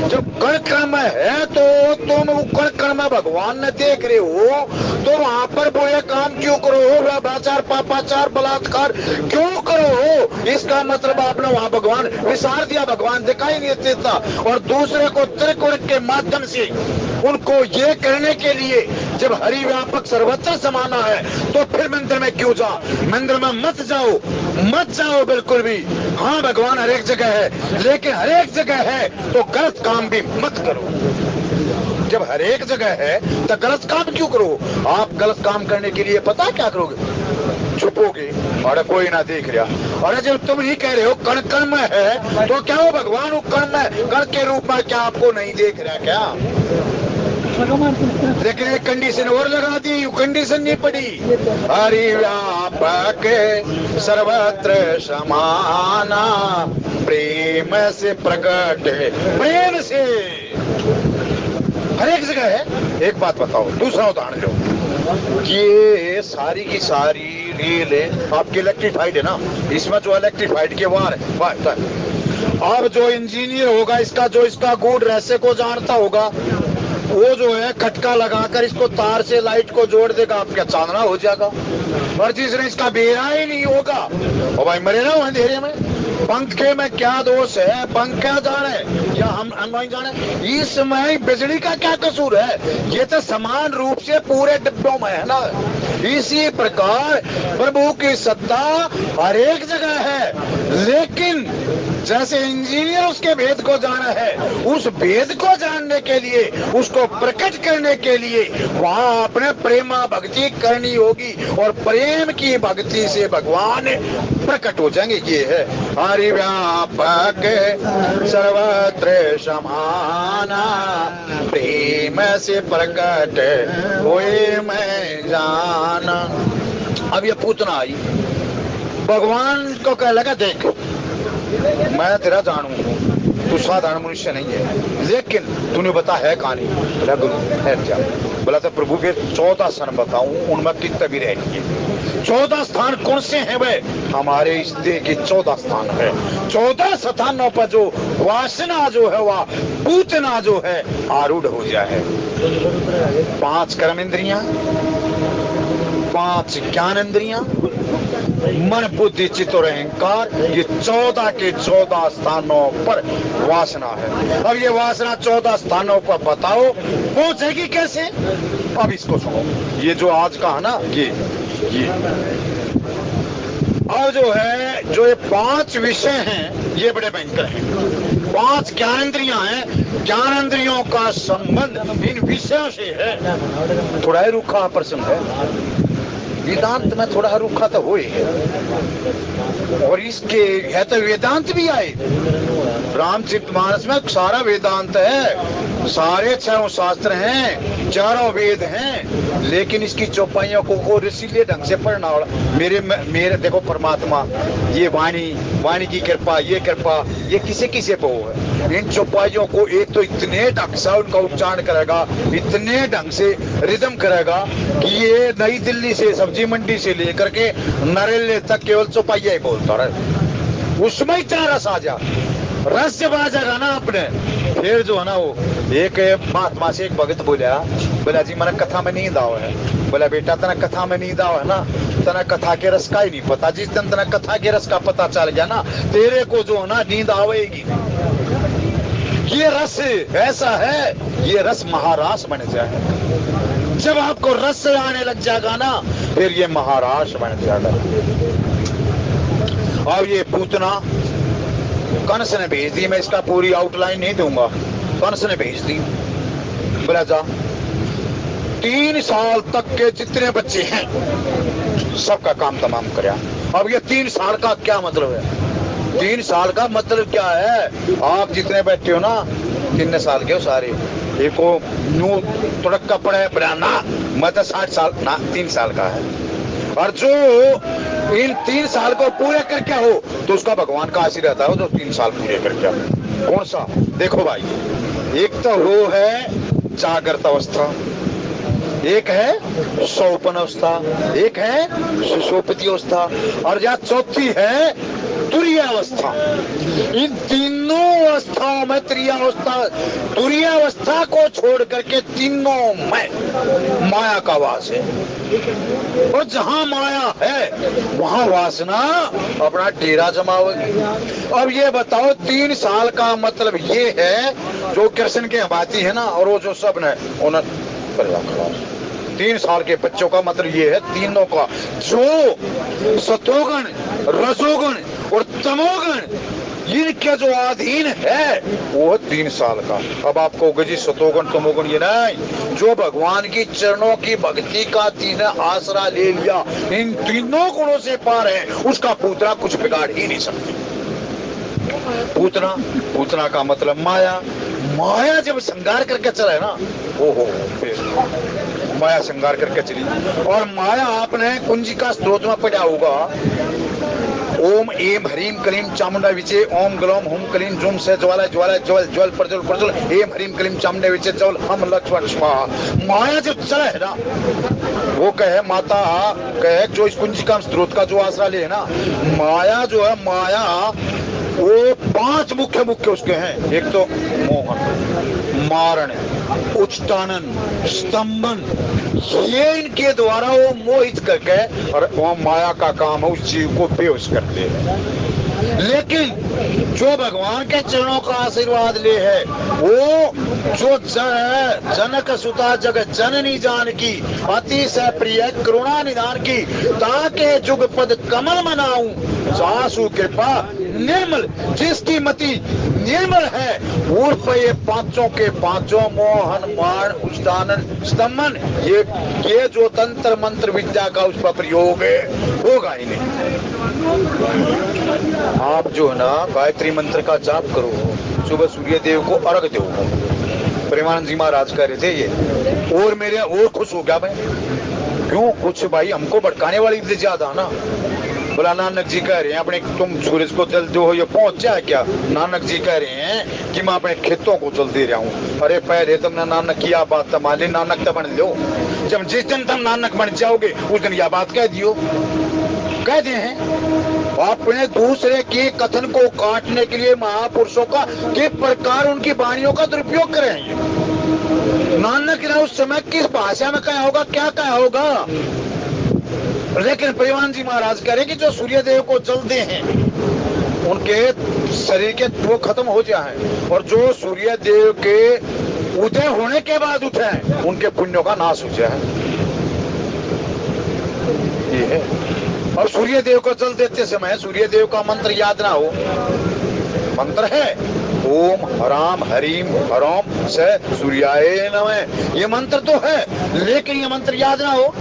जब कण कण में है तो तुम कण कण में भगवान ने देख रहे हो तो वहां पर बुरे काम क्यों करो हो? व्यभिचार पापाचार बलात्कार क्यों करो हो? इसका मतलब आपने वहां भगवान विसार दिया, भगवान दिखाई नहीं देता। और दूसरे को त्रिकोण के माध्यम से उनको ये करने के लिए जब हरि व्यापक सर्वत्र समाना है तो फिर मंदिर में क्यों जाओ? मंदिर में मत जाओ, मत जाओ बिल्कुल भी। हाँ भगवान हर एक जगह है, लेकिन हर एक जगह है तो गलत काम भी मत करो। जब हर एक जगह है तो गलत काम क्यों करो? आप गलत काम करने के लिए पता क्या करोगे? छुपोगे और कोई ना देख रहा। और जब तुम ही कह रहे हो कण कण में है तो क्या हो भगवान वो कण में कण के रूप में क्या आपको नहीं देख रहा क्या? लेकिन एक कंडीशन और लगा दी, कंडीशन नहीं पड़ी। हरि व्यापक सर्वत्र समाना, प्रेम से प्रकट, प्रेम से हर एक जगह है। एक बात बताओ, दूसरा उदाहरण लो। ये सारी की सारी रेल आपकी इलेक्ट्रिफाइड है ना, इसमें जो इलेक्ट्रिफाइड के वार है। अब जो इंजीनियर होगा इसका, जो इसका गुड रहस्य को जानता होगा, वो जो है खटका लगाकर इसको तार से लाइट को जोड़ देगा, आपका चांदना हो जाएगा। और जिसने इसका बेरा ही नहीं होगा और भाई मरे ना अंधेरे में। पंखे में क्या दोष है, पंख क्या जाने या हम नहीं जाने, इसमें बिजली का क्या कसूर है? ये तो समान रूप से पूरे डिब्बों में है ना। इसी प्रकार प्रभु की सत्ता हर एक जगह है, लेकिन जैसे इंजीनियर उसके भेद को जाना है, उस भेद को जानने के लिए, उसको प्रकट करने के लिए वहां अपने प्रेमा भक्ति करनी होगी और प्रेम की भक्ति से भगवान प्रकट हो जाएंगे। ये है हरि व्यापक सर्वत्र समाना, प्रेम से प्रकट होए मैं जाना। अब ये पूतना आई, भगवान को कह लगा देख मैं तेरा जानू हूँ, तू साधारण मनुष्य नहीं है, लेकिन तूने बता है कहानी। बोला गुरु है क्या? बोला तो प्रभु फिर 14 स्थान बताऊं, उनमें कितने भी रहेंगे। 14 स्थान कौन से हैं? वे हमारे इस देह के 14 स्थान है। 14 स्थानों पर जो वासना जो है वह पूतना जो है आरूढ़ हो जाए। 5 कर्म इंद्रियां, 5 ज्ञान इंद्रियां, मन बुद्धि चित्त और अहंकार, ये 14 के 14 स्थानों पर वासना है। अब ये वासना 14 स्थानों पर बताओ पहुंचेगी कैसे? अब इसको सुनो, ये जो आज का है ना, ये और जो है जो ये 5 विषय हैं ये बड़े भयंकर हैं। 5 ज्ञानेंद्रियां हैं, ज्ञानेंद्रियों का संबंध इन विषयों से है। थोड़ा ही रूखा प्रसंग है, वेदांत में थोड़ा रूखा तो हो ही है। और इसके है तो वेदांत भी आए, रामचरितमानस में सारा वेदांत है, सारे 6 शास्त्र हैं, 4 वेद हैं, लेकिन इसकी चौपाइयों को ऋषिले ढंग से पढ़ना। और मेरे देखो परमात्मा, ये वाणी की कृपा, ये किसे किसे को है। इन चौपाइयों को एक तो इतने ढंग से उनका उच्चारण करेगा, इतने ढंग से रिदम करेगा कि ये नई दिल्ली से सब्जी मंडी से लेकर के नरेले तक केवल चौपाइया ही बोलता रहे, उसमें इतना रस आ जा। रस जब आ जाएगा ना अपने, फिर जो है ना वो एक महात्मा से एक भगत बोला जी मैंने कथा में नींद आओ है। बोला बेटा तना कथा में नींद आओ है ना, तना कथा के रस का ही नहीं पता। जिस दिन तना कथा के रस का पता चल गया ना, तेरे को जो है ना नींद आवेगी। ये रस ऐसा है, ये रस महारास बन जाए। जब आपको रस से आने लग जाएगा ना, फिर ये महारास बन जाएगा। और ये पूतना कंस ने भेज दी, मैं इसका पूरी आउटलाइन नहीं दूंगा। कंस ने भेज दी, बोला जा 3 साल तक के जितने बच्चे हैं सबका काम तमाम कराया। अब ये 3 साल का क्या मतलब है? 3 साल का मतलब क्या है? आप जितने बैठे हो ना 3 साल के हो सारे। एक को नू तुड़क्का पड़े ना, मैं तो 60 साल ना 3 साल का है। और जो इन 3 साल को पूरे करके हो तो उसका भगवान का आशीर्वाद है, जो 3 साल पूरे करके हो। कौन सा? देखो भाई, एक तो वो है जागृत अवस्था, एक है स्वप्न अवस्था, एक है सुषुप्ति अवस्था, और या चौथी है तुरीय अवस्था। इन तीनों अवस्थाओं में तुरीय अवस्था को छोड़ करके तीनों में माया का वास है। और जहां माया है वहां वासना अपना डेरा जमावेगी। अब ये बताओ 3 साल का मतलब ये है, जो कृष्ण के बाती है ना, और वो जो सब ने उन्हें 3 साल के बच्चों का मतलब ये है, तीनों का जो सतोगुण, रजोगुण और तमोगुण इनके जो अधीन है वो 3 साल का। अब आपको गजी सतोगुण तमोगुण ये नहीं, जो भगवान की चरणों की भक्ति का 3 आसरा ले लिया, इन तीनों गुणों से पार है, उसका पूतना कुछ बिगाड़ ही नहीं सकती। पूतना का मतलब माया। माया जब श्रृंगार करके चला है ना, ओहो, माया श्रृंगार करके चली। और माया आपने कुंजिका स्त्रोत में पढ़ा होगा, ओम एम ह्रीम क्लीम चामुंडा विचे ओम ग्लोम हुम क्लीम जुम से ज्वाला ज्वाला ज्वल ज्वल प्रज्वल प्रज्वल एम ह्रीम क्लीम चामुंडा विचे ज्वल हम लक्ष्मण स्वाहा। माया जब चला है ना, वो कहे माता कहे जो इस कुंजिका स्त्रोत का जो आसरा ले है ना, माया जो है, माया वो 5 मुख्य उसके हैं। एक तो मोहन, मारण, उच्चानन, स्तंभन, ये इनके द्वारा वो मोहित करके, और वो माया का काम है उस जीव को बेहोश करते हैं। लेकिन जो भगवान के चरणों का आशीर्वाद ले है, वो जो जनक सुता जगत जननी जानकी अति से प्रिय करुणा निधान की, ताके जुग पद कमल मनाऊं सासु कृपा निर्मल। जिसकी मति निर्मल है उर्फ ये 5 के 5 मोहन मान उच्चानन स्तंभन, ये जो तंत्र मंत्र विद्या का उस पर प्रयोग है होगा ही नहीं। आप जो है ना गायत्री मंत्र का जाप करो, सुबह सूर्य देव को अर्घ दो। प्रेमानंद जी महाराज कह रहे थे ये, और मेरे और खुश हो गया मैं। क्यों कुछ भाई हमको भड़काने वाली ज्यादा ना। बोला नानक जी कह रहे हैं अपने, तुम सूरज को जल दो, ये पहुंच जाए क्या? नानक जी कह रहे हैं कि मैं अपने खेतों को जल दे रहा हूँ। अरे पहले तुमने नानक की बात तमाले नानक तो बन लो। जब जिस दिन तुम नानक बन जाओगे उस दिन यह बात कह दियो। कहते हैं अपने दूसरे के कथन को काटने के लिए महापुरुषों का के प्रकार उनकी वाणियों का दुरुपयोग करेंगे। नानक ने उस समय किस भाषा में कहा होगा, क्या कहा होगा? लेकिन परिवान जी महाराज कह रहे कि जो सूर्य देव को जलते हैं उनके शरीर के वो खत्म हो जाए, और जो सूर्य देव के उदय होने के बाद उठे उनके पुण्यों का नाश हो जाए। ये है। और सूर्य देव को जल देते समय सूर्य देव का मंत्र याद ना हो, मंत्र है ओम हराम हरीम हरोम से सूर्याय नमः। ये मंत्र तो है, लेकिन ये मंत्र याद ना हो।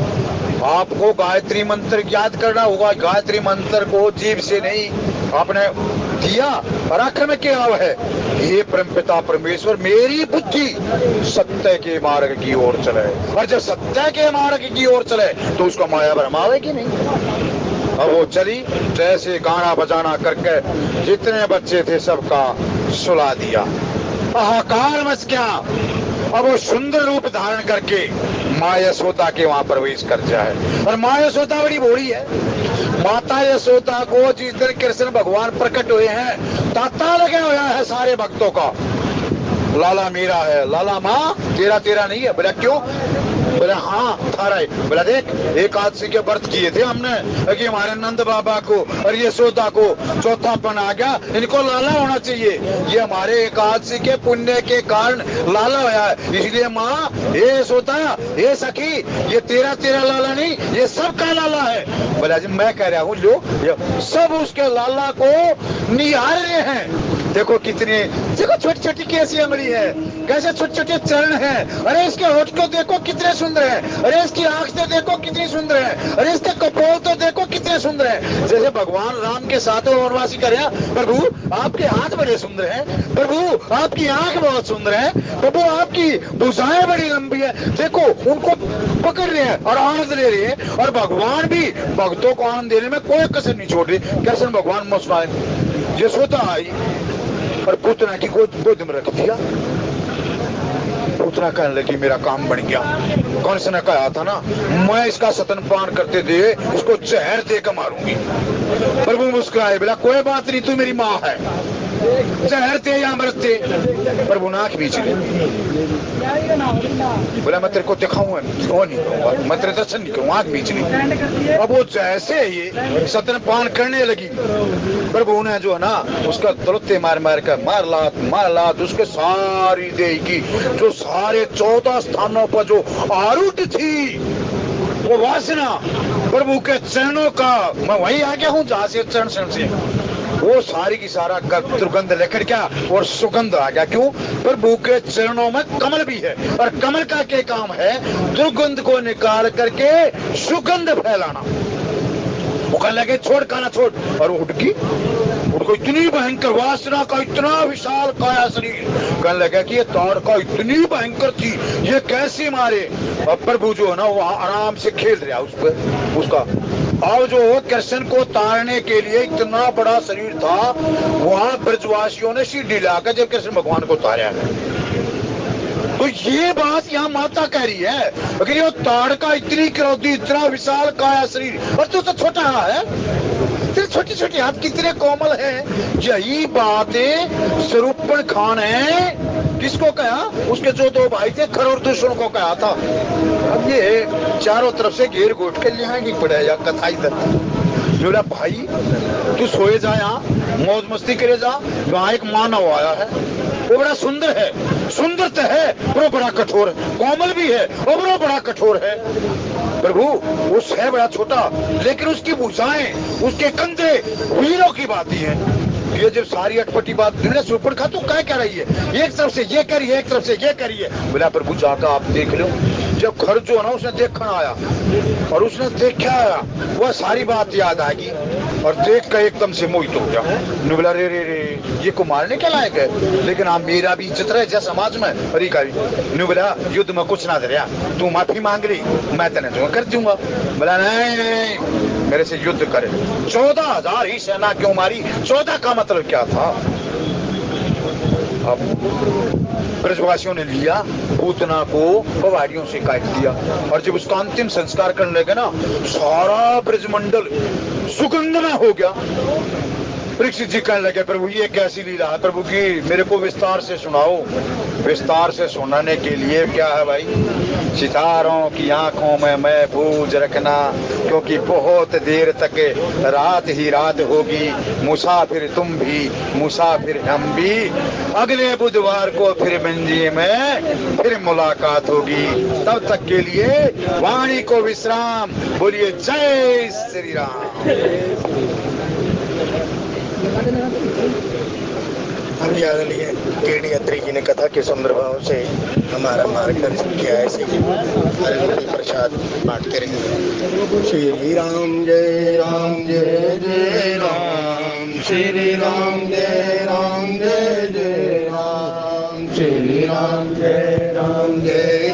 आपको गायत्री मंत्र याद करना होगा। गायत्री मंत्र को जीभ से नहीं आपने दिया, और आखिर में क्या है, हे परमपिता परमेश्वर मेरी बुद्धि सत्य के मार्ग की ओर चले। और जब सत्य के मार्ग की ओर चले तो उसको माया भरमावे कि नहीं। अब वो चली, जैसे गाना बजाना करके जितने बच्चे थे सबका सुला दिया, हाहाकार मच गया। अब वो सुंदर रूप धारण करके माँ यशोदा के वहां प्रवेश कर जाए। और माँ यशोदा बड़ी भोली है। माता यशोदा को जिस दिन कृष्ण भगवान प्रकट हुए हैं, तांता लगा हुआ है सारे भक्तों का, लाला मेरा है, लाला माँ तेरा नहीं है। बोला क्यों? बोला हाँ थारा है। बोला देख, एकादशी के व्रत किए थे हमने कि हमारे नंद बाबा को और यशोदा को चौथापन आ गया, इनको लाला होना चाहिए। ये हमारे एकादशी के पुण्य के कारण लाला होया है, इसलिए माँ ये यशोदा ये सखी, ये तेरा लाला नहीं, ये सबका लाला है। बोला जी मैं कह रहा हूँ लो, सब उसके लाला को निहार रहे हैं। देखो कितने, देखो छोटी छोटी कैसी अंगुली है, कैसे छोटे छोटे चरण हैं, अरे इसके होठ को देखो कितने सुंदर है, अरे इसकी आंख तो देखो कितनी सुंदर है, अरे इसके कपोल तो देखो कितने सुंदर है। जैसे भगवान राम के साथ वनवासी कर रहे हैं, प्रभु आपके हाथ बड़े सुंदर हैं, प्रभु आपकी आंख बहुत सुंदर है, प्रभु आपकी भुजाएं बड़ी लंबी है। देखो उनको पकड़ रहे हैं और आनंद ले रहे हैं, और भगवान भी भक्तों को आनंद देने में कोई कसर नहीं छोड़ रहे। कृष्ण भगवान मुस्कुराए, यशोदा आई और पूतना की गोद में रख दिया। पूतना कहने लगी मेरा काम बन गया। कंस ने कहा था ना मैं इसका स्तनपान करते दे इसको जहर देकर मारूंगी। प्रभु मुस्कुराए, बोला कोई बात नहीं, तू मेरी माँ है, जहर दे या अमृत दे। प्रभु नाक बीच ली, बोला मैं तेरे को दिखाऊंगा, मैं तेरे दर्शन नहीं करूँ, आंख बीच ली। अब वो जैसे ही स्तनपान करने लगी, प्रभु ने जो है ना उसका तलुत्ते मार कर मार लात उसके सारी देह की जो सारे 14 स्थानों पर जो आरूढ़ थी वो वासना प्रभु के चरणों का, मैं वही आ गया हूँ जहाँ से चरण से वो सारी की सारा दुर्गंध लेकर क्या और सुगंध आ गया। क्यों? प्रभु के चरणों में कमल भी है, और कमल का क्या काम है? दुर्गंध को निकाल करके सुगंध फैलाना। वो कहने लगे छोड़ खाना छोड़, और उनको इतनी भयंकर वासना का इतना विशाल काया शरीर, कहने लगा कि ये ताड़का इतनी भयंकर थी, ये कैसे मारे। और प्रभु जो है ना वो आराम से खेल रहा उस पर उसका। और जो कृष्ण को तारने के लिए इतना बड़ा शरीर था, वहां ब्रजवासियों ने सीढ़ी लाकर जब कृष्ण भगवान को तारा है। तो ये बात यहाँ माता कह रही है, अगर ये ताड़का इतनी क्रोधी, इतना विशाल काया शरीर, और तू तो छोटा है, तेरे छोटे छोटे हाथ कितने कोमल हैं। यही बातें स्वरूपण खान है किसको कहा? उसके जो 2 भाई थे खरोर दूसरों को कहा था। अब ये चारों तरफ से घेर घोट के लिया नहीं पड़ेगा कथा इधर। बोला भाई तू सोए जा, यहाँ मौज मस्ती करे जा, वहां एक मानव आया है, वो बड़ा सुंदर है, सुंदर तो है पर वो बड़ा कठोर है, कोमल भी है और वो बड़ा कठोर है। प्रभु उस है बड़ा छोटा, लेकिन उसकी भुजाएं, उसके कंधे वीरों की बात ही है। ये जब सारी अटपटी बात सुपर खा तो क्या रही है, एक तरफ से ये करिए, एक तरफ से ये करिए। बोला प्रभु जाकर आप देख लो। जब घर जो है ना उसने देखना आया और उसने देखा वह सारी बात याद आ गई और देख कर एकदम से मोहित हो गया। बोला रे रे रे ये को मारने के लायक है, लेकिन आप मेरा भी इज्जत रहे जैसा समाज में। अरे का बोला युद्ध में कुछ ना दरिया, तू माफी मांग ली मैं तेने जो कर दूंगा। बोला नहीं मेरे से युद्ध करे। 14,000 ही सेना क्यों मारी? 14 का मतलब क्या था? अब ब्रजवासियों ने लिया पूतना को पवाड़ियों से काट दिया, और जब उसका अंतिम संस्कार करने लगे ना सारा ब्रजमंडल सुगंध में हो गया। परीक्षित जी कहने लगे प्रभु ये कैसी लीला है प्रभु की, मेरे को विस्तार से सुनाओ। विस्तार से सुनाने के लिए क्या है भाई, सितारों की आंखों में महफूज रखना, क्योंकि बहुत देर तक रात ही रात होगी। मुसाफिर तुम भी मुसाफिर हम भी, अगले बुधवार को फिर मंजी में फिर मुलाकात होगी। तब तक के लिए वाणी को विश्राम। बोलिए जय श्री राम। हम आदरणीय केडी अत्री जी ने कथा के सुंदर भाव से हमारा मार्गदर्शन किया है। ऐसे ही प्रसाद बांटते रहेंगे। श्री राम जय राम जय जय राम, श्री राम जय राम जय जय राम, श्री राम जय राम जय